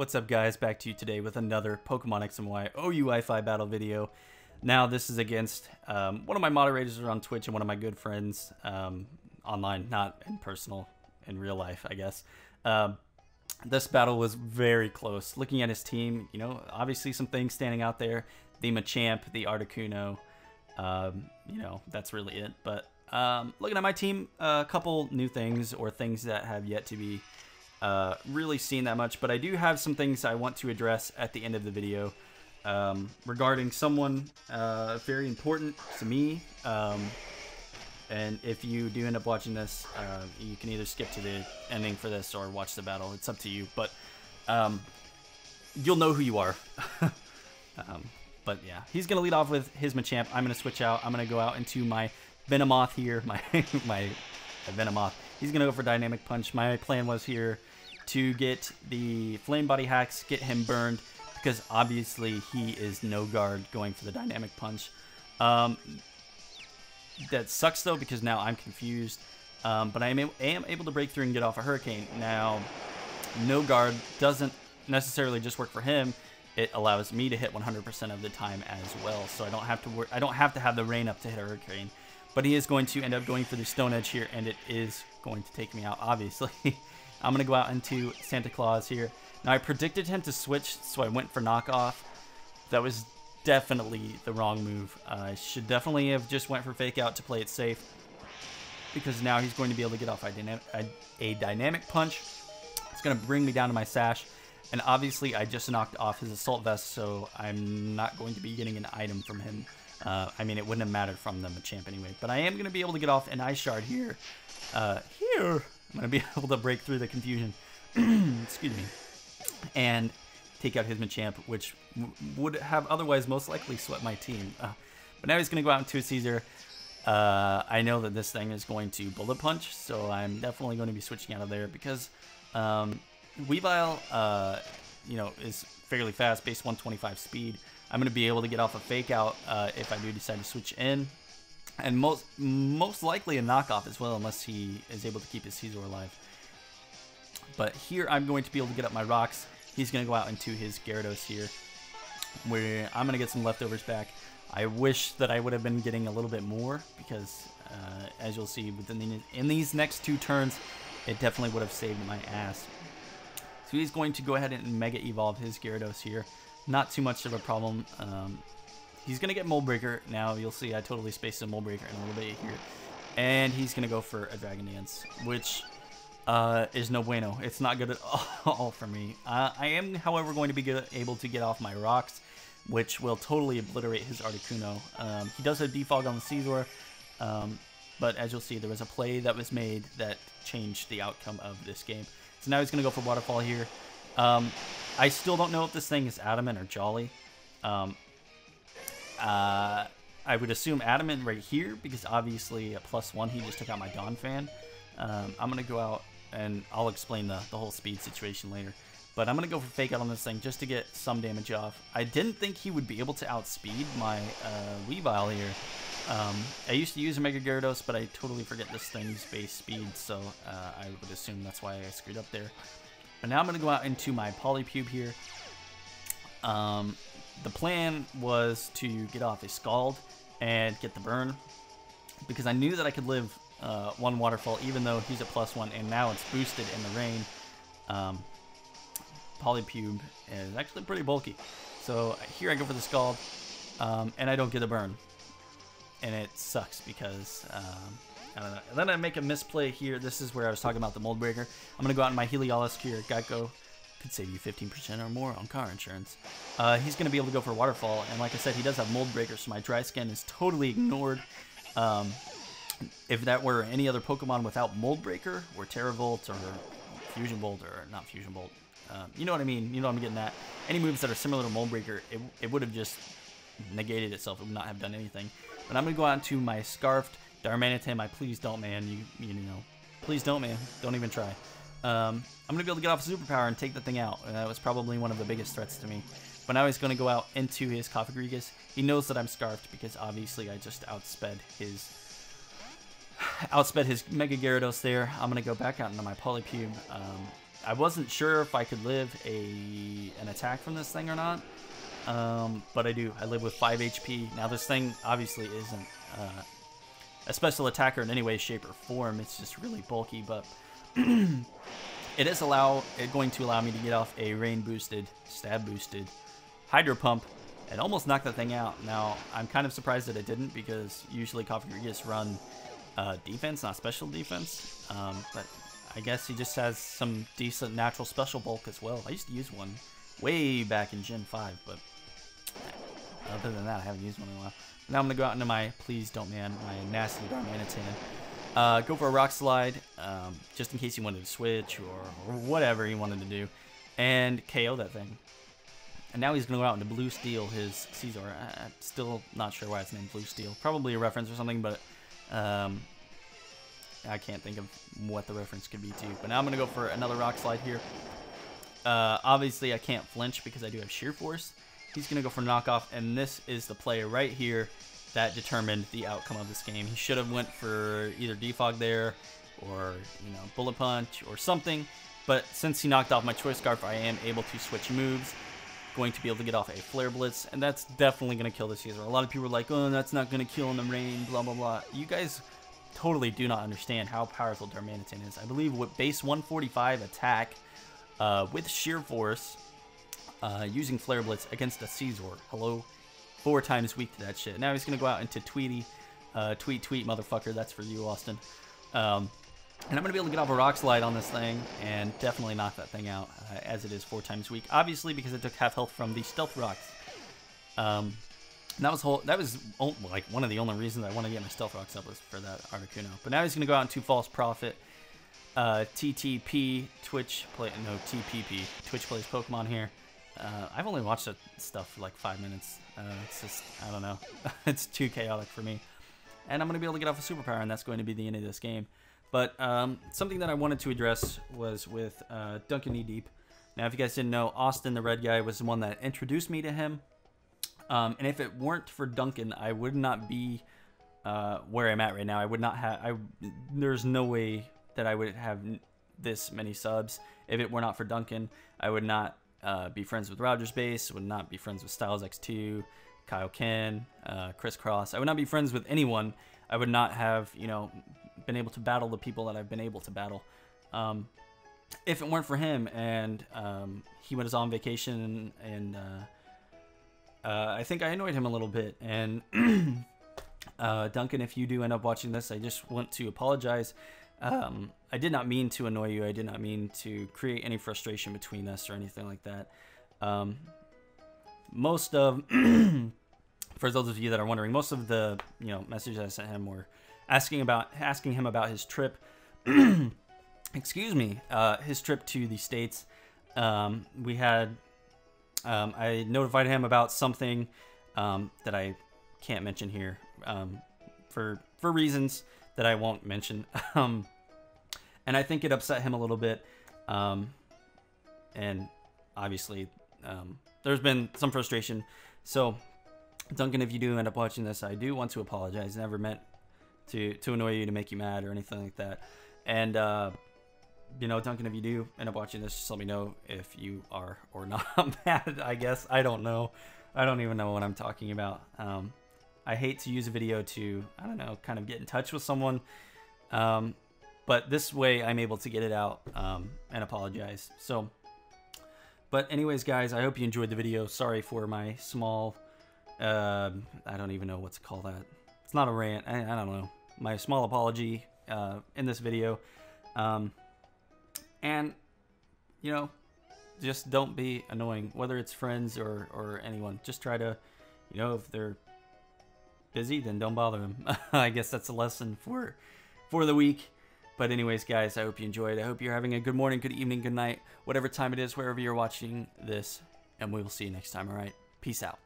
What's up, guys? Back to you today with another Pokemon X and Y OU Wi-Fi battle video. Now this is against one of my moderators on Twitch and one of my good friends online, not in personal, in real life, I guess. This battle was very close. Looking at his team, you know, obviously some things standing out there. The Machamp, the Articuno, you know, that's really it. But looking at my team, a couple new things or things that have yet to be really seen that much, but I do have some things I want to address at the end of the video regarding someone very important to me. And if you do end up watching this, you can either skip to the ending for this or watch the battle. It's up to you, but you'll know who you are. But yeah, he's gonna lead off with his Machamp. I'm gonna switch out. I'm gonna go out into my Venomoth here, my Venomoth. He's gonna go for Dynamic Punch. My plan was here to get the Flame Body hacks, get him burned, because obviously he is no guard going for the Dynamic Punch. That sucks though, because now I'm confused. But I am able to break through and get off a Hurricane. Now, no guard doesn't necessarily just work for him. It allows me to hit 100% of the time as well. So I don't have to I don't have to have the rain up to hit a Hurricane. But he is going to end up going for the Stone Edge here, and it is going to take me out, obviously. I'm going to go out into Santa Claus here. Now, I predicted him to switch, so I went for Knockoff. That was definitely the wrong move. I should definitely have just went for Fake Out to play it safe, because now he's going to be able to get off a Dynamic Punch. It's going to bring me down to my Sash, and obviously I just knocked off his Assault Vest, so I'm not going to be getting an item from him. I mean, it wouldn't have mattered from the Machamp anyway, but I am going to be able to get off an Ice Shard here. I'm going to be able to break through the confusion, excuse me, and take out his Machamp, which would have otherwise most likely swept my team. But now he's going to go out into a Caesar. I know that this thing is going to Bullet Punch, so I'm definitely going to be switching out of there, because Weavile, you know, is fairly fast, base 125 speed. I'm going to be able to get off a Fake Out if I do decide to switch in. And most likely a Knockoff as well, unless he is able to keep his Caesar alive. But here I'm going to be able to get up my rocks. He's going to go out into his Gyarados here, where I'm going to get some leftovers back. I wish that I would have been getting a little bit more, because as you'll see in these next two turns, it definitely would have saved my ass. So he's going to go ahead and Mega Evolve his Gyarados here. Not too much of a problem. He's going to get Mold Breaker. Now, you'll see I totally spaced a Mold Breaker in a little bit here. And he's going to go for a Dragon Dance, which is no bueno. It's not good at all for me. I am, however, going to be able to get off my rocks, which will totally obliterate his Articuno. He does have Defog on the Caesar, but as you'll see, there was a play that was made that changed the outcome of this game. So now he's going to go for Waterfall here. I still don't know if this thing is Adamant or Jolly. I would assume Adamant right here, because obviously at +1 he just took out my Dawn Fan. I'm going to go out and I'll explain the whole speed situation later. But I'm going to go for Fake Out on this thing just to get some damage off. I didn't think he would be able to outspeed my Weavile here. I used to use a Mega Gyarados, but I totally forget this thing's base speed, so I would assume that's why I screwed up there. But now I'm going to go out into my Polypube here. The plan was to get off a Scald and get the burn, because I knew that I could live one Waterfall even though he's at +1, and now it's boosted in the rain. Polypube is actually pretty bulky. So here I go for the Scald, and I don't get a burn. And it sucks because, I don't know. And then I make a misplay here. This is where I was talking about the Mold Breaker. I'm going to go out in my Heliolisk here. Geico could save you 15% or more on car insurance. He's going to be able to go for Waterfall. And like I said, he does have Mold Breaker, so my Dry Skin is totally ignored. If that were any other Pokemon without Mold Breaker, or Terravolt, or Fusion Bolt, or not Fusion Bolt, you know what I mean? You know what I'm getting at. Any moves that are similar to Mold Breaker, it would have just negated itself. It would not have done anything. But I'm going to go out into my Scarfed Darmanitan. Please don't, man. You know. Please don't, man. Don't even try. I'm going to be able to get off a Superpower and take the thing out. And that was probably one of the biggest threats to me. But now he's going to go out into his Cofagrigus. He knows that I'm Scarfed, because obviously I just outsped his Mega Gyarados there. I'm going to go back out into my Polypube. I wasn't sure if I could live an attack from this thing or not. But I do. I live with 5 HP. Now this thing obviously isn't a special attacker in any way, shape, or form. It's just really bulky, but it is going to allow me to get off a rain boosted, stab boosted hydro pump and almost knock that thing out. Now I'm kind of surprised that it didn't, because usually Coffee Regis run defense, not special defense. But I guess he just has some decent natural special bulk as well. I used to use one way back in Gen 5, but other than that, I haven't used one in a while. Now I'm going to go out into my Please Don't Man, my nasty Darmanitan. Go for a Rock Slide, just in case he wanted to switch or whatever he wanted to do, and KO that thing. And now he's going to go out into Blue Steel his Caesar. I'm still not sure why it's named Blue Steel. Probably a reference or something, but I can't think of what the reference could be to. But now I'm going to go for another Rock Slide here. Obviously, I can't flinch because I do have Sheer Force. He's going to go for Knockoff, and this is the play right here that determined the outcome of this game. He should have went for either Defog there or, you know, Bullet Punch or something. But since he knocked off my Choice Scarf, I am able to switch moves. Going to be able to get off a Flare Blitz, and that's definitely going to kill this user. A lot of people are like, oh, that's not going to kill in the rain, blah, blah, blah. You guys totally do not understand how powerful Darmanitan is. I believe with base 145 attack with Sheer Force, using Flare Blitz against a Caesar. Hello? 4 times weak to that shit. Now he's going to go out into Tweety. Tweet, motherfucker. That's for you, Austin. And I'm going to be able to get off a Rock Slide on this thing and definitely knock that thing out, as it is 4 times weak. Obviously, because it took half health from the Stealth Rocks. And that was like one of the only reasons I want to get my Stealth Rocks up was for that Articuno. But now he's going to go out into False Prophet. TTP, Twitch plays Pokemon here. I've only watched that stuff for like 5 minutes. It's just, I don't know. It's too chaotic for me. And I'm going to be able to get off a Superpower, and that's going to be the end of this game. But something that I wanted to address was with Duncan Knee Deep. Now, if you guys didn't know, Austin, the red guy, was the one that introduced me to him. And if it weren't for Duncan, I would not be where I'm at right now. I would not have... There's no way that I would have this many subs. If it were not for Duncan, I would not be friends with Rogers Base, would not be friends with Styles X2, Kyle Ken, Crisscross. I would not be friends with anyone. I would not have, you know, been able to battle the people that I've been able to battle. If it weren't for him, and he was on vacation, and I think I annoyed him a little bit. And Duncan, if you do end up watching this, I just want to apologize. I did not mean to annoy you. I did not mean to create any frustration between us or anything like that. Most of, for those of you that are wondering, most of the messages I sent him were asking him about his trip. Excuse me, his trip to the States. We had, I notified him about something that I can't mention here for reasons that I won't mention. And I think it upset him a little bit. And obviously, there's been some frustration. So, Duncan, if you do end up watching this, I do want to apologize. Never meant to annoy you, to make you mad or anything like that. And, Duncan, if you do end up watching this, just let me know if you are or not mad, I guess. I don't know. I don't even know what I'm talking about. I hate to use a video to, I don't know, kind of get in touch with someone. But this way I'm able to get it out and apologize. So, but anyways, guys, I hope you enjoyed the video. Sorry for my small, I don't even know what to call that. It's not a rant. I don't know. My small apology in this video. And, just don't be annoying, whether it's friends or anyone. Just try to, if they're busy, then don't bother them. I guess that's a lesson for the week. But anyways, guys, I hope you enjoyed. I hope you're having a good morning, good evening, good night, whatever time it is, wherever you're watching this. And we will see you next time, all right? Peace out.